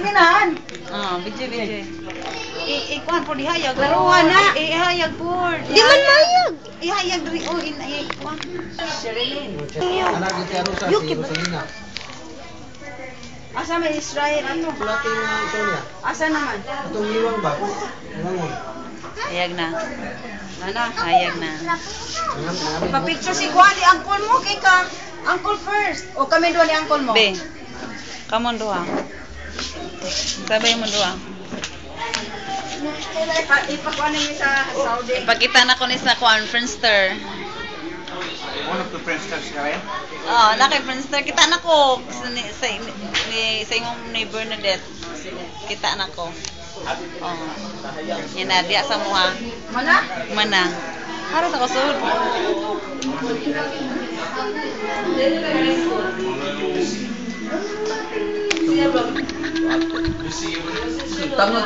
Ginahan. Video. Ikuan po dihayag. Laruan na. Ihayag po. Di man mayag. Ihayag diri o ikuan. Sherilyn. Anak ni si Arusa, si Rosalina. Asa may Israel ano? Kulati yung ito niya. Asa naman? Itong iwang ba? Iwangon. Hayag na. Hayag na. Pa-picture si Juan ni uncle mo kay ka. Uncle first. O kami doon ni uncle mo. Be. Come on doha. Sabay mo doha. Ipakuan niyo sa Saudi. Ipakita na ko ni sa Friendster. One of the Friendsters ka rin? Nakay Friendster. Kita na ko sa imong ni Bernadette. Kita na ko. Yan na, diya sa muha. Mana. Harap ako sud. Tangan.